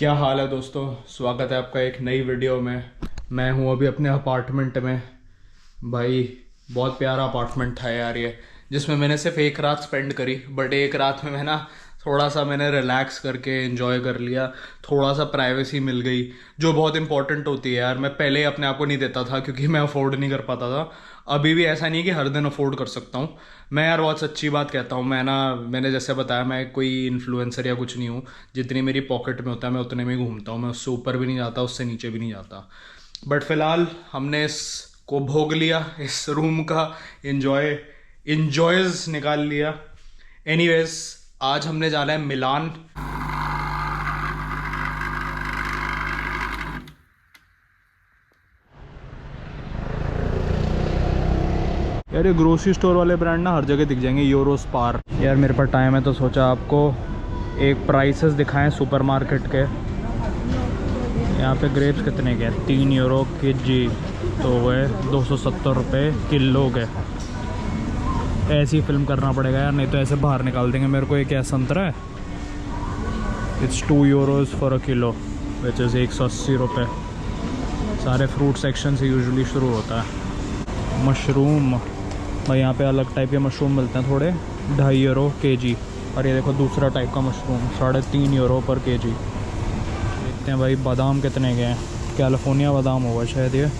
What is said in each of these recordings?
क्या हाल है दोस्तों। स्वागत है आपका एक नई वीडियो में। मैं हूँ अभी अपने अपार्टमेंट में। भाई बहुत प्यारा अपार्टमेंट था यार ये, जिसमें मैंने सिर्फ एक रात स्पेंड करी। बट एक रात में मैं ना थोड़ा सा मैंने रिलैक्स करके एंजॉय कर लिया। थोड़ा सा प्राइवेसी मिल गई जो बहुत इंपॉर्टेंट होती है यार। मैं पहले अपने आप को नहीं देता था क्योंकि मैं अफोर्ड नहीं कर पाता था। अभी भी ऐसा नहीं कि हर दिन अफोर्ड कर सकता हूँ। मैं यार बहुत सच्ची बात कहता हूँ। मैंने जैसे बताया, मैं कोई इन्फ्लुएंसर या कुछ नहीं हूँ। जितनी मेरी पॉकेट में होता है मैं उतने में ही घूमता हूँ। मैं उससे ऊपर भी नहीं जाता, उससे नीचे भी नहीं जाता। बट फिलहाल हमने इसको भोग लिया, इस रूम का इंजॉयज निकाल लिया। एनीवेज, आज हमने जाना है मिलान। यार ये ग्रोसरी स्टोर वाले ब्रांड ना हर जगह दिख जाएंगे, यूरोस्पार। यार मेरे पास टाइम है तो सोचा आपको एक प्राइसेस दिखाएं सुपरमार्केट के। यहाँ पे ग्रेप्स कितने के हैं? 3 यूरो के जी, तो वह 270 रुपये किलो के। ऐसे ही फिल्म करना पड़ेगा यार, नहीं तो ऐसे बाहर निकाल देंगे मेरे को। एक क्या संतरा है, it's 2 euros for a kilo which is 180 रुपये। सारे फ्रूट सेक्शन से यूजुअली शुरू होता है। मशरूम भाई, यहाँ पे अलग टाइप के मशरूम मिलते हैं थोड़े, 2.5 यूरो के जी। और ये देखो दूसरा टाइप का मशरूम 3.5 यूरो पर के जी। देखते हैं भाई बादाम कितने के हैं। कैलिफोर्निया बादाम होगा शायद ये।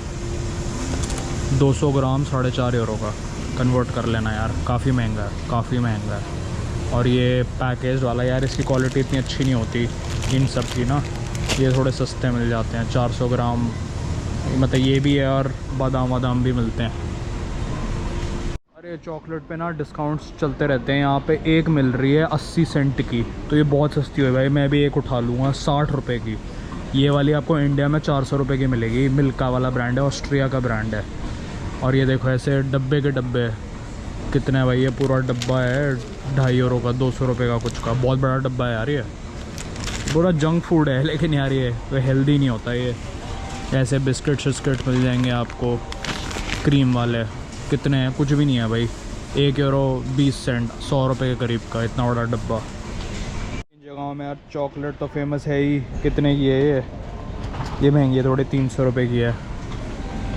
200 ग्राम 4.5 यूरो का। कन्वर्ट कर लेना यार, काफ़ी महंगा है, काफ़ी महंगा है। और ये पैकेज वाला यार, इसकी क्वालिटी इतनी अच्छी नहीं होती इन सब की ना। ये थोड़े सस्ते मिल जाते हैं, 400 ग्राम मतलब ये भी है। और बादाम भी मिलते हैं। अरे चॉकलेट पे ना डिस्काउंट्स चलते रहते हैं। यहाँ पे एक मिल रही है 80 सेंट की, तो ये बहुत सस्ती हुई भाई। मैं भी एक उठा लूँगा 60 रुपये की। ये वाली आपको इंडिया में 400 रुपये की मिलेगी। मिल्का वाला ब्रांड है, ऑस्ट्रिया का ब्रांड है। और ये देखो ऐसे डब्बे के डब्बे कितने हैं भाई। ये पूरा डब्बा है 2.5 यूरो का, 200 रुपये का कुछ का। बहुत बड़ा डब्बा है यार ये। पूरा जंक फूड है, लेकिन यार ये हेल्दी नहीं होता। ये ऐसे बिस्किट शिस्किट मिल जाएंगे आपको क्रीम वाले। कितने हैं? कुछ भी नहीं है भाई। 1 यूरो 20 सेंट, 100 रुपये के करीब का इतना बड़ा डब्बा। इन जगहों में यार चॉकलेट तो फेमस है ही। कितने की है ये महंगी है थोड़ी, 300 रुपये की है।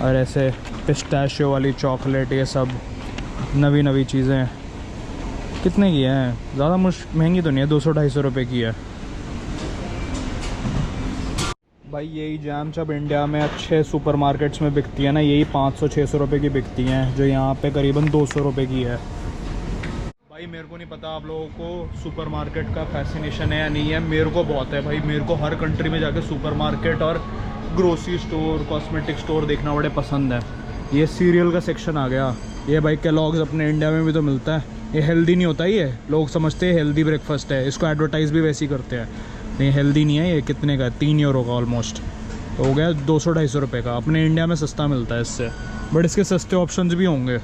और ऐसे पिस्ताशियो वाली चॉकलेट, ये सब नवी चीज़ें कितने की हैं? ज़्यादा महंगी तो नहीं है, 200-250 रुपये की है भाई। यही जैम जब इंडिया में अच्छे सुपरमार्केट्स में बिकती है ना, यही 500-600 रुपये की बिकती हैं, जो यहाँ पे करीबन 200 रुपये की है भाई। मेरे को नहीं पता आप लोगों को सुपरमार्केट का फैसिनेशन है या नहीं है। मेरे को बहुत है भाई। मेरे को हर कंट्री में जाके सुपरमार्केट और ग्रोसरी स्टोर, कॉस्मेटिक स्टोर देखना बड़े पसंद है। ये सीरियल का सेक्शन आ गया। ये भाई केलॉग्स अपने इंडिया में भी तो मिलता है। ये हेल्दी नहीं होता, ये लोग समझते हैं हेल्दी ब्रेकफास्ट है। इसको एडवर्टाइज़ भी वैसे ही करते हैं, नहीं हेल्दी नहीं है। ये कितने का है? 3 यूरो का ऑलमोस्ट हो गया, 200-250 रुपये का। अपने इंडिया में सस्ता मिलता है इससे। बट इसके सस्ते ऑप्शंस भी होंगे।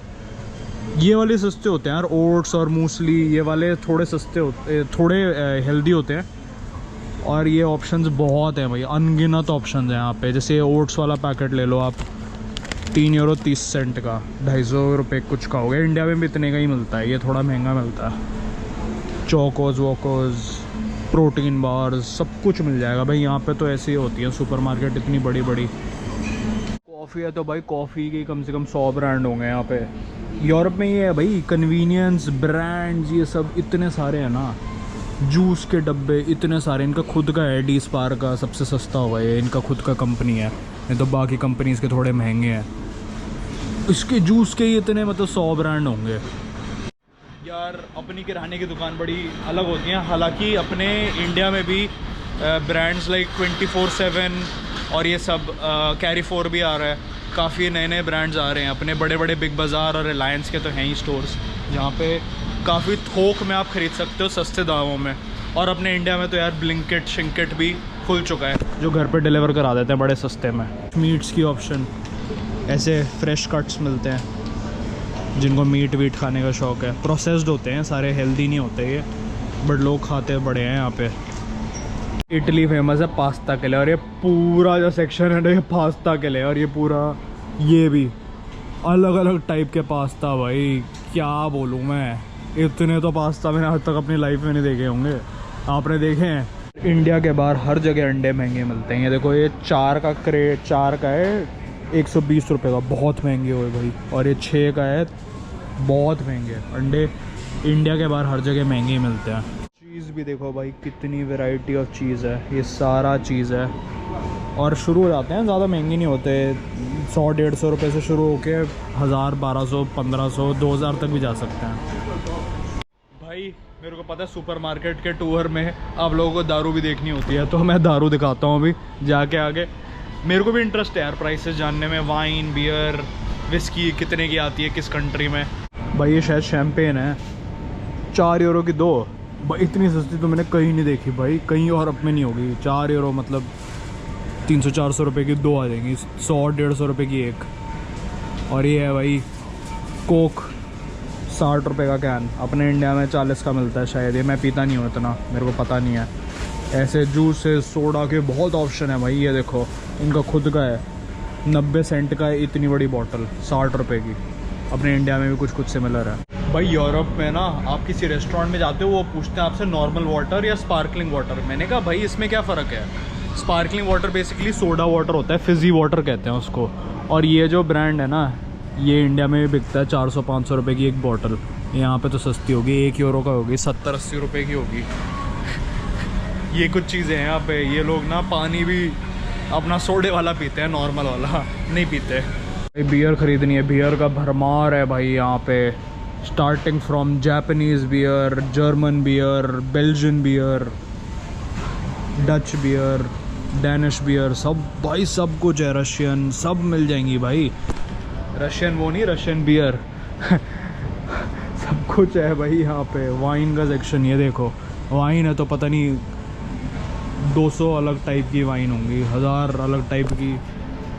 ये वाले सस्ते होते हैं यार, ओट्स और मूसली। ये वाले थोड़े सस्ते होते, थोड़े हेल्दी होते हैं। और ये ऑप्शंस बहुत हैं भाई, अनगिनत ऑप्शंस हैं यहाँ पे। जैसे ओट्स वाला पैकेट ले लो आप, 3 यूरो 30 सेंट का, 250 रुपये कुछ का हो गया। इंडिया में भी इतने का ही मिलता है, ये थोड़ा महंगा मिलता है। चोकोज वोकोज, प्रोटीन बार्स, सब कुछ मिल जाएगा भाई यहाँ पे। तो ऐसे ही होती है सुपरमार्केट इतनी बड़ी बड़ी। कॉफ़ी है तो भाई कॉफ़ी के कम से कम 100 ब्रांड होंगे यहाँ पे। यूरोप में ये है भाई, कन्वीनियंस ब्रांड्स ये सब इतने सारे हैं ना। जूस के डब्बे इतने सारे। इनका खुद का है, डी स्पार का सबसे सस्ता हुआ है। इनका खुद का कंपनी है, नहीं तो बाकी कंपनीज़ के थोड़े महंगे हैं। इसके जूस के ही इतने मतलब 100 ब्रांड होंगे यार। अपनी किराने की दुकान बड़ी अलग होती हैं। हालांकि अपने इंडिया में भी ब्रांड्स लाइक 24/7 और ये सब कैरीफोर भी आ रहा है। काफ़ी नए नए ब्रांड्स आ रहे हैं। अपने बड़े बड़े बिग बाज़ार और रिलायंस के तो हैं ही स्टोर्स, जहाँ पे काफ़ी थोक में आप ख़रीद सकते हो सस्ते दामों में। और अपने इंडिया में तो यार ब्लिंकिट शिंकिट भी खुल चुका है, जो घर पे डिलीवर करा देते हैं बड़े सस्ते में। मीट्स की ऑप्शन, ऐसे फ्रेश कट्स मिलते हैं जिनको मीट वीट खाने का शौक़ है। प्रोसेस्ड होते हैं सारे, हेल्दी नहीं होते ये, बट लोग खाते बड़े हैं यहाँ पे। इटली फेमस है पास्ता के लिए, और ये पूरा जो सेक्शन है ना ये पास्ता के लिए। और ये पूरा ये भी अलग अलग टाइप के पास्ता भाई, क्या बोलूँ मैं। इतने तो पास्ता मैंने आज तक अपनी लाइफ में नहीं देखे होंगे। आपने देखे हैं? इंडिया के बाहर हर जगह अंडे महंगे मिलते हैं। ये देखो, ये 4 का क्रेट 4 का है 120 रुपये का, बहुत महंगे हुए भाई। और ये 6 का है, बहुत महंगे अंडे। इंडिया के बाहर हर जगह महंगे ही मिलते हैं। चीज़ भी देखो भाई, कितनी वैरायटी ऑफ चीज़ है, ये सारा चीज़ है। और शुरू हो जाते हैं, ज़्यादा महंगे नहीं होते, 100-150 रुपये से शुरू होके 1000, 1200, 1500, 2000 तक भी जा सकते हैं भाई। मेरे को पता है सुपरमार्केट के टूर में आप लोगों को दारू भी देखनी होती है, तो मैं दारू दिखाता हूँ अभी जाके आगे। मेरे को भी इंटरेस्ट है यार प्राइसेस जानने में, वाइन, बियर, विस्की कितने की आती है किस कंट्री में। भाई ये शायद शैम्पेन है, 4 यूरो की 2। भाई इतनी सस्ती तो मैंने कहीं नहीं देखी भाई, कहीं यूरोप में नहीं होगी। 4 यूरो मतलब 300-400 रुपये की 2 आ जाएंगी, 100-150 रुपये की एक। और ये है भाई कोक, 60 रुपये का कैन। अपने इंडिया में 40 का मिलता है शायद, ये मैं पीता नहीं हूँ इतना, मेरे को पता नहीं है। ऐसे जूसेस, सोडा के बहुत ऑप्शन है भाई। ये देखो, इनका खुद का है, 90 सेंट का है इतनी बड़ी बॉटल, 60 रुपये की। अपने इंडिया में भी कुछ सिमिलर है भाई। यूरोप में ना आप किसी रेस्टोरेंट में जाते हो, वो पूछते हैं आपसे नॉर्मल वाटर या स्पार्कलिंग वाटर। मैंने कहा भाई इसमें क्या फ़र्क है। Sparkling water basically soda water होता है, फिज़ी वाटर कहते हैं उसको। और ये जो ब्रांड है ना, ये इंडिया में भी बिकता है 400-500 रुपये की एक बॉटल। यहाँ पे तो सस्ती होगी, 1 यूरो का होगी, 70-80 रुपये की होगी। ये कुछ चीज़ें हैं यहाँ पे। ये लोग ना पानी भी अपना सोडे वाला पीते हैं, नॉर्मल वाला नहीं पीते। बियर ख़रीदनी है, बियर का भरमार है भाई यहाँ पे, starting from Japanese beer, German beer, Belgian beer, Dutch beer, Danish beer, सब भाई सब कुछ है। रशियन सब मिल जाएंगी भाई। रशियन वो नहीं, रशियन बियर सब कुछ है भाई यहाँ पे। वाइन का सेक्शन, ये देखो वाइन है तो पता नहीं 200 अलग टाइप की वाइन होंगी, 1000 अलग टाइप की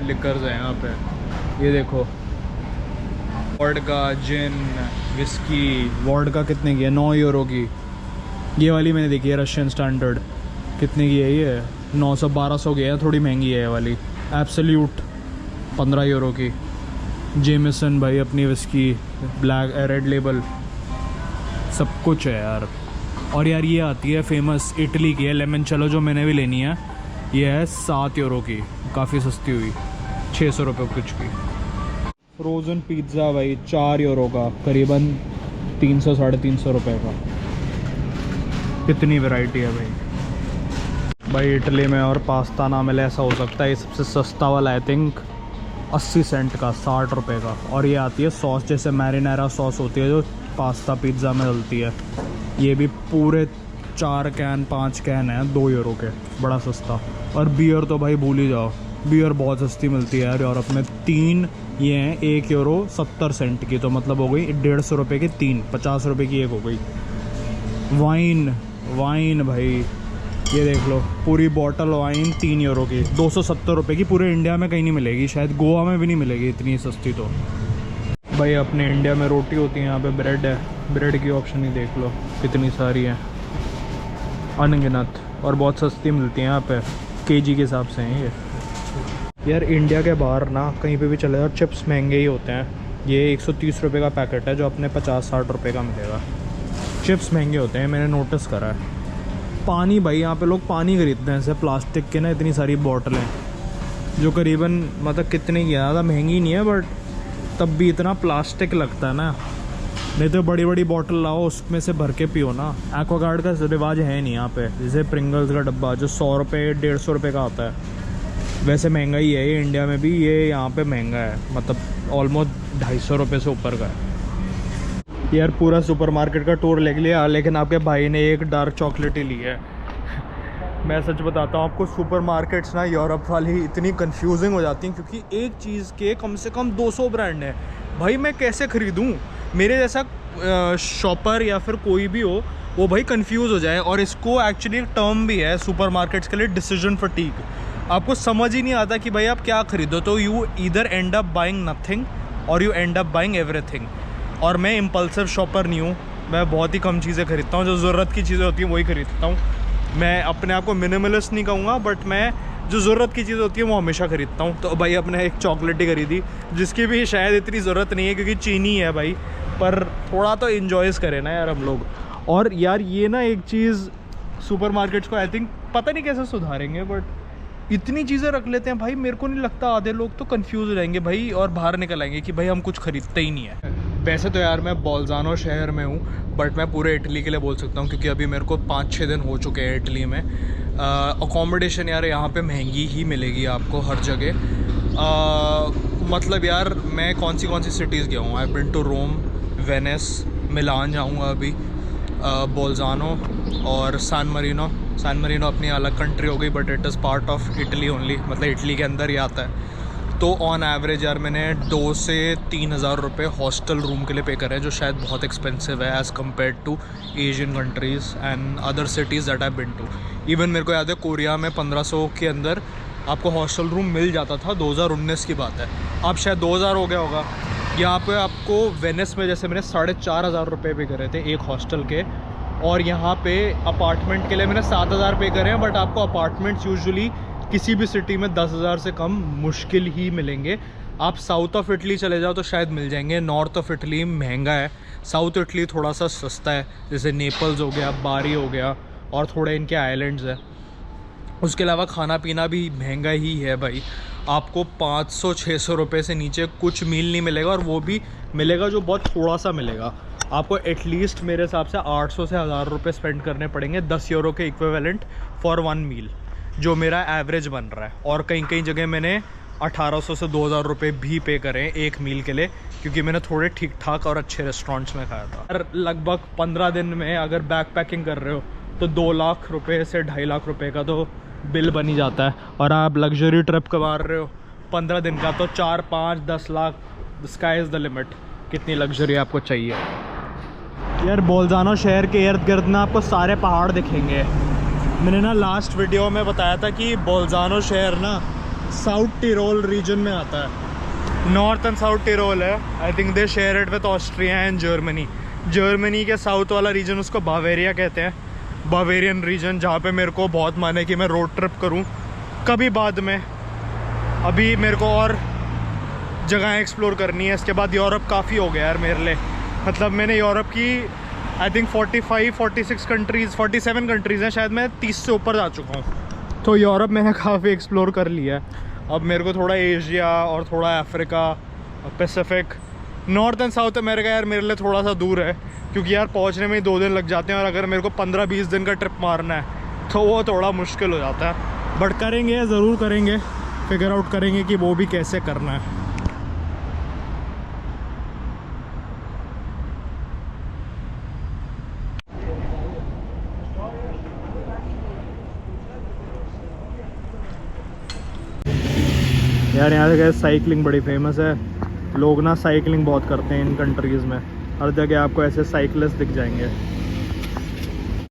लिकर्स है यहाँ पे। ये देखो वोडका, जिन, विस्की। वोडका कितने की है? 9 यूरो की। ये वाली मैंने देखी है रशियन स्टैंडर्ड, कितने की है ये? 900-1200 की है, थोड़ी महंगी है ये वाली। एब्सोल्यूट 15 यूरो की। जेमिसन भाई अपनी विस्की, ब्लैक रेड लेबल, सब कुछ है यार। और यार ये आती है फेमस इटली की है लेमन चलो, जो मैंने भी लेनी है। ये है 7 यूरो की, काफ़ी सस्ती हुई, 600 रुपये कुछ की। फ्रोज़न पिज़्ज़ा भाई 4 यूरो का, करीबन 300-350 रुपये का। कितनी वैरायटी है भाई इटली में। और पास्ता ना मिले ऐसा हो सकता है। ये सबसे सस्ता वाला आई थिंक 80 सेंट का, 60 रुपये का। और ये आती है सॉस, जैसे मैरिनेरा सॉस होती है जो पास्ता पिज़्ज़ा में डलती है। ये भी पूरे 4 कैन 5 कैन है 2 यूरो के, बड़ा सस्ता। और बियर तो भाई भूल ही जाओ, बियर बहुत सस्ती मिलती है यार यूरोप में। 3 ये हैं 1 यूरो 70 सेंट की, तो मतलब हो गई 150 रुपये की 3, 50 रुपये की एक हो गई। वाइन भाई ये देख लो, पूरी बॉटल वाइन 3 यूरो की, 270 रुपये की। पूरे इंडिया में कहीं नहीं मिलेगी, शायद गोवा में भी नहीं मिलेगी इतनी सस्ती। तो भाई अपने इंडिया में रोटी होती है, यहाँ पे ब्रेड है। ब्रेड की ऑप्शन ही देख लो कितनी सारी है, अनगिनत। और बहुत सस्ती मिलती है यहाँ पे, केजी के हिसाब से हैं ये। यार इंडिया के बाहर ना कहीं पे भी चले जाओ, चिप्स महंगे ही होते हैं। ये 130 रुपये का पैकेट है, जो अपने 50-60 रुपये का मिलेगा। चिप्स महंगे होते हैं, मैंने नोटिस करा है। पानी भाई यहाँ पे लोग पानी खरीदते हैं ऐसे प्लास्टिक के ना, इतनी सारी बॉटलें, जो करीबन मतलब कितने की, ज़्यादा महंगी नहीं है बट तब भी इतना प्लास्टिक लगता है ना। नहीं तो बड़ी बड़ी बॉटल लाओ, उसमें से भर के पियो ना। एक्वागार्ड का रिवाज है नहीं यहाँ पे। जैसे प्रिंगल्स का डब्बा जो 100 रुपये 150 रुपये का आता है, वैसे महंगा ही है ये इंडिया में भी। ये यहाँ पे महंगा है, मतलब ऑलमोस्ट 250 रुपये से ऊपर का है। यार पूरा सुपरमार्केट का टूर ले लिया, लेकिन आपके भाई ने एक डार्क चॉकलेट ही ली है। मैं सच बताता हूँ आपको, सुपरमार्केट्स ना यूरोप वाली इतनी कंफ्यूजिंग हो जाती हैं, क्योंकि एक चीज़ के कम से कम 200 ब्रांड हैं। भाई मैं कैसे ख़रीदूँ? मेरे जैसा शॉपर या फिर कोई भी हो, वो भाई कंफ्यूज हो जाए। और इसको एक्चुअली एक टर्म भी है सुपरमार्केट्स के लिए, डिसीजन फटीग। आपको समझ ही नहीं आता कि भाई आप क्या खरीदो, तो you either end up buying nothing और you end up buying everything. और मैं इम्पल्सिव शॉपर नहीं हूँ, मैं बहुत ही कम चीज़ें खरीदता हूँ। जो ज़रूरत की चीज़ें होती हैं वही खरीदता हूँ। मैं अपने आप को मिनिमलिस्ट नहीं कहूँगा, बट मैं जो ज़रूरत की चीज़ होती है वो हमेशा खरीदता हूँ। तो भाई अपने एक चॉकलेट ही खरीदी, जिसकी भी शायद इतनी ज़रूरत नहीं है क्योंकि चीनी है भाई, पर थोड़ा तो इन्जॉयस करें ना यार हम लोग। और यार ये ना एक चीज़ सुपरमार्केट्स को आई थिंक पता नहीं कैसे सुधारेंगे, बट इतनी चीज़ें रख लेते हैं भाई, मेरे को नहीं लगता आधे लोग तो कंफ्यूज हो जाएंगे भाई और बाहर निकल आएंगे कि भाई हम कुछ खरीदते ही नहीं है। वैसे तो यार मैं बोल्जानो शहर में हूँ, बट मैं पूरे इटली के लिए बोल सकता हूँ क्योंकि अभी मेरे को 5-6 दिन हो चुके हैं इटली में। अकोमोडेशन यार यहाँ पे महंगी ही मिलेगी आपको हर जगह। मतलब यार मैं कौन सी सिटीज़ गया हूँ, आई बिन टू रोम, वेनिस, मिलान जाऊँगा अभी, बोल्जानो और सैन मरीनो अपनी अलग कंट्री हो गई, but it is part of Italy only, मतलब इटली के अंदर ही आता है। तो ऑन एवरेज यार मैंने 2 से 3 हज़ार रुपये हॉस्टल रूम के लिए पे करे हैं, जो शायद बहुत एक्सपेंसिव है as compare to Asian countries and other cities that I been to. Even मेरे को याद है कोरिया में 1500 के अंदर आपको हॉस्टल रूम मिल जाता था, 2019 की बात है। अब शायद 2000 हो गया होगा। यहाँ पे आपको वेनिस में जैसे मैंने 4500 रुपये पे करे थे एक हॉस्टल के, और यहाँ पे अपार्टमेंट के लिए मैंने 7000 पे करे हैं, बट आपको अपार्टमेंट्स यूजुअली किसी भी सिटी में 10,000 से कम मुश्किल ही मिलेंगे। आप साउथ ऑफ इटली चले जाओ तो शायद मिल जाएंगे, नॉर्थ ऑफ इटली महंगा है, साउथ इटली थोड़ा सा सस्ता है, जैसे नेपल्स हो गया, बारी हो गया, और थोड़े इनके आइलैंड्स हैं। उसके अलावा खाना पीना भी महंगा ही है भाई, आपको 500-600 रुपये से नीचे कुछ मील नहीं मिलेगा, और वो भी मिलेगा जो बहुत थोड़ा सा मिलेगा। आपको एटलीस्ट मेरे हिसाब से 800 से 1000 रुपये स्पेंड करने पड़ेंगे 10 यूरो के इक्विवेलेंट फॉर 1 मील, जो मेरा एवरेज बन रहा है। और कई जगह मैंने 1800 से 2000 रुपये भी पे करे एक मील के लिए, क्योंकि मैंने थोड़े ठीक ठाक और अच्छे रेस्टोरेंट्स में खाया था। और लगभग 15 दिन में अगर बैक पैकिंग कर रहे हो तो 2 लाख रुपये से 2.5 लाख रुपये का तो बिल बन ही जाता है। और आप लग्जरी ट्रिप करवा रहे हो 15 दिन का तो 4, 5, 10 lakh, the sky is the limit. कितनी लग्जरी आपको चाहिए यार। बोल्जानो शहर के इर्द गिर्द ना आपको सारे पहाड़ दिखेंगे। मैंने ना लास्ट वीडियो में बताया था कि बोल्जानो शहर ना साउथ टिरोल रीजन में आता है। नॉर्थ एंड साउथ टिरोल है, I think they share it with Austria and Germany. Germany के साउथ वाला रीजन उसको बावेरिया कहते हैं, बावेरियन रीजन, जहाँ पे मेरे को बहुत मन है कि मैं रोड ट्रिप करूँ कभी बाद में। अभी मेरे को और जगह एक्सप्लोर करनी है। इसके बाद यूरोप काफ़ी हो गया यार मेरे लिए, मतलब मैंने यूरोप की आई थिंक 47 कंट्रीज़ हैं शायद, मैं 30 से ऊपर जा चुका हूँ। तो यूरोप मैंने काफ़ी एक्सप्लोर कर लिया है। अब मेरे को थोड़ा एशिया और थोड़ा Africa, Pacific, north and south America यार मेरे लिए थोड़ा सा दूर है, क्योंकि यार पहुँचने में ही 2 दिन लग जाते हैं, और अगर मेरे को 15-20 दिन का ट्रिप मारना है तो वो थोड़ा मुश्किल हो जाता है। बट करेंगे, ज़रूर करेंगे, फिगर आउट करेंगे कि वो भी कैसे करना है। यार यहाँ से साइकिलिंग बड़ी फेमस है, लोग ना साइकिलिंग बहुत करते हैं इन कंट्रीज़ में, हर जगह आपको ऐसे साइकिलिस्ट दिख जाएंगे।